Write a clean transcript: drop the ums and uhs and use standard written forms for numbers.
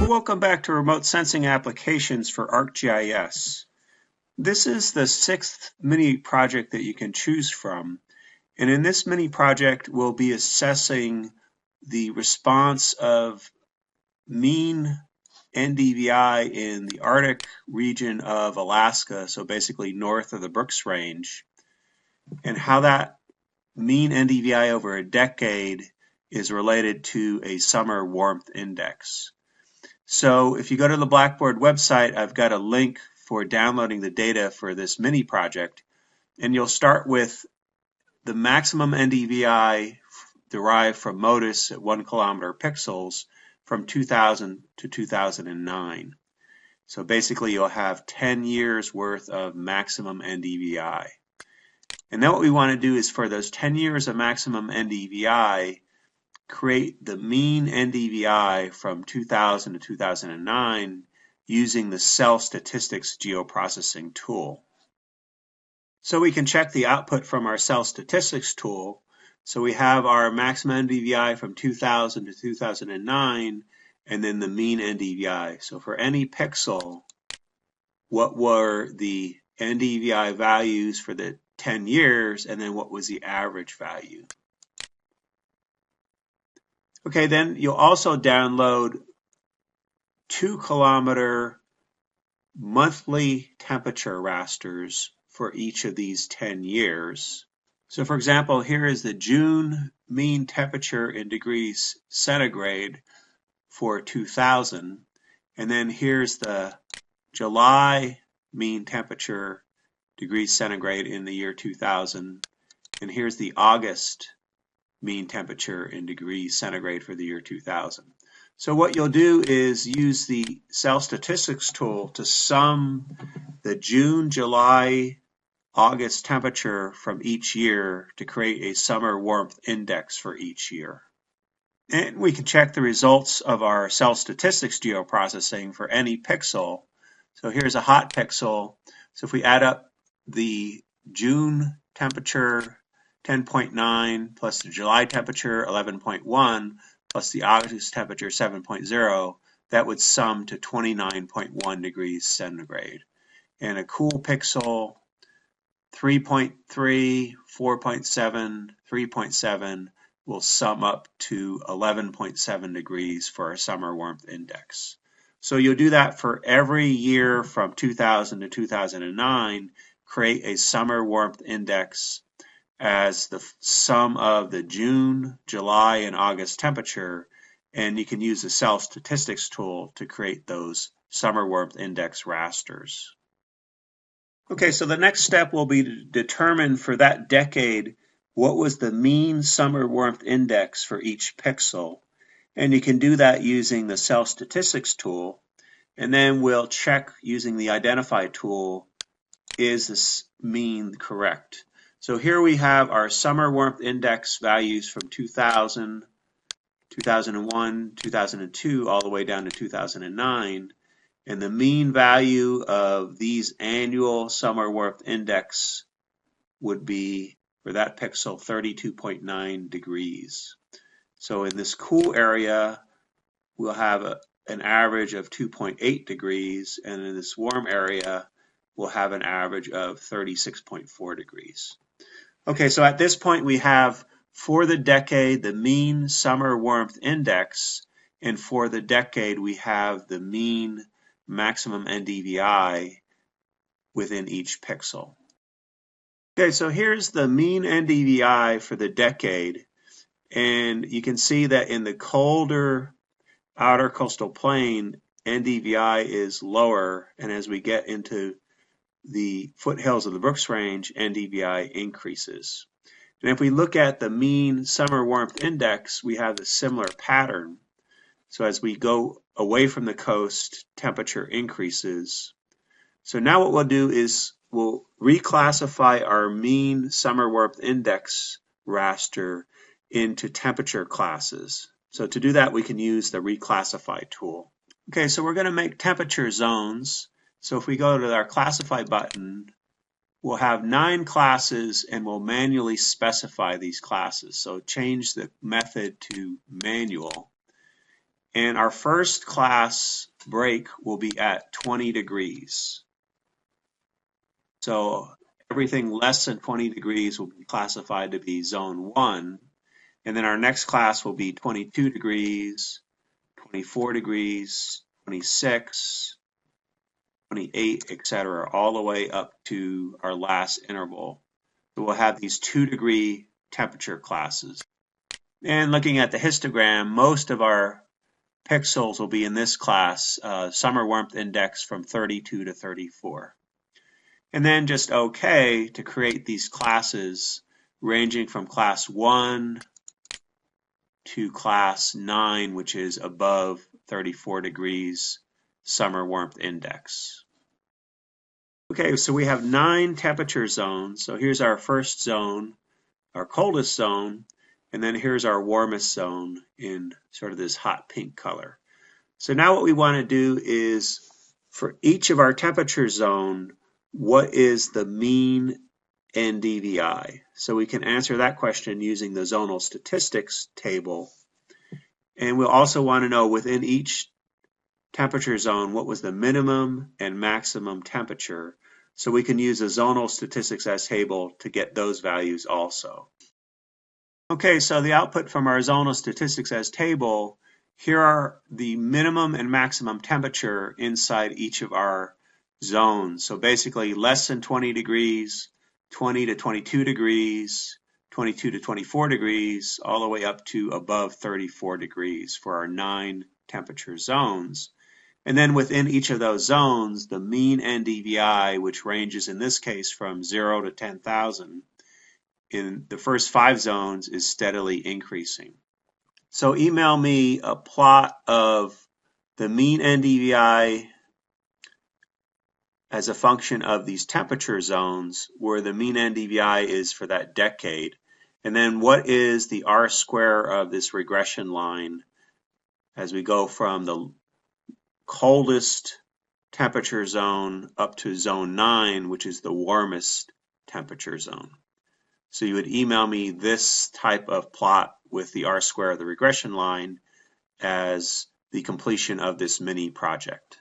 Welcome back to Remote Sensing Applications for ArcGIS. This is the 6th mini project that you can choose from. And in this mini project, we'll be assessing the response of mean NDVI in the Arctic region of Alaska, so basically north of the Brooks Range, and how that mean NDVI over a decade is related to a summer warmth index. So if you go to the Blackboard website, I've got a link for downloading the data for this mini project, and you'll start with the maximum NDVI derived from MODIS at 1 kilometer pixels from 2000 to 2009. So basically you'll have 10 years worth of maximum NDVI. And then what we want to do is for those 10 years of maximum NDVI, create the mean NDVI from 2000 to 2009 using the cell statistics geoprocessing tool. So we can check the output from our cell statistics tool. So we have our maximum NDVI from 2000 to 2009 and then the mean NDVI. So for any pixel, what were the NDVI values for the 10 years and then what was the average value? Okay, then you'll also download 2 kilometer monthly temperature rasters for each of these 10 years. So for example, here is the June mean temperature in degrees centigrade for 2000. And then here's the July mean temperature degrees centigrade in the year 2000. And here's the August mean temperature in degrees centigrade for the year 2000. So what you'll do is use the cell statistics tool to sum the June, July, August temperature from each year to create a summer warmth index for each year. And we can check the results of our cell statistics geoprocessing for any pixel. So here's a hot pixel. So if we add up the June temperature 10.9 plus the July temperature 11.1 plus the August temperature 7.0, that would sum to 29.1 degrees centigrade. And a cool pixel 3.3, 4.7, 3.7 will sum up to 11.7 degrees for our summer warmth index. So you'll do that for every year from 2000 to 2009, create a summer warmth index as the sum of the June, July, and August temperature, and you can use the cell statistics tool to create those summer warmth index rasters. Okay, so the next step will be to determine for that decade what was the mean summer warmth index for each pixel, and you can do that using the cell statistics tool, and then we'll check using the identify tool, is this mean correct? So here we have our summer warmth index values from 2000, 2001, 2002, all the way down to 2009. And the mean value of these annual summer warmth index would be, for that pixel, 32.9 degrees. So in this cool area, we'll have an average of 2.8 degrees, and in this warm area, we'll have an average of 36.4 degrees. Okay, so at this point we have, for the decade, the mean summer warmth index, and for the decade we have the mean maximum NDVI within each pixel. Okay, so here's the mean NDVI for the decade, and you can see that in the colder outer coastal plain, NDVI is lower, and as we get into the foothills of the Brooks Range, NDVI increases. And if we look at the mean summer warmth index, we have a similar pattern. So as we go away from the coast, temperature increases. So now what we'll do is we'll reclassify our mean summer warmth index raster into temperature classes. So to do that, we can use the Reclassify tool. Okay, so we're going to make temperature zones. So if we go to our Classify button, we'll have 9 classes and we'll manually specify these classes. So change the method to manual. And our first class break will be at 20 degrees. So everything less than 20 degrees will be classified to be zone 1. And then our next class will be 22 degrees, 24 degrees, 26, 28, etc., all the way up to our last interval. So we'll have these 2-degree temperature classes. And looking at the histogram, most of our pixels will be in this class, summer warmth index from 32 to 34. And then just OK to create these classes ranging from class 1 to class 9, which is above 34 degrees summer warmth index. Okay, so we have 9 temperature zones. So here's our first zone, our coldest zone, and then here's our warmest zone in sort of this hot pink color. So now what we want to do is, for each of our temperature zone, what is the mean NDVI? So we can answer that question using the zonal statistics table. And we'll also want to know within each temperature zone what was the minimum and maximum temperature. So we can use the zonal statistics as table to get those values also. Okay, so the output from our zonal statistics as table, here are the minimum and maximum temperature inside each of our zones. So basically less than 20 degrees, 20 to 22 degrees, 22 to 24 degrees, all the way up to above 34 degrees for our 9 temperature zones. And then within each of those zones, the mean NDVI, which ranges in this case from 0 to 10,000, in the first 5 zones is steadily increasing. So email me a plot of the mean NDVI as a function of these temperature zones, where the mean NDVI is for that decade. And then what is the R square of this regression line as we go from the coldest temperature zone up to zone 9, which is the warmest temperature zone. So you would email me this type of plot with the R square of the regression line as the completion of this mini project.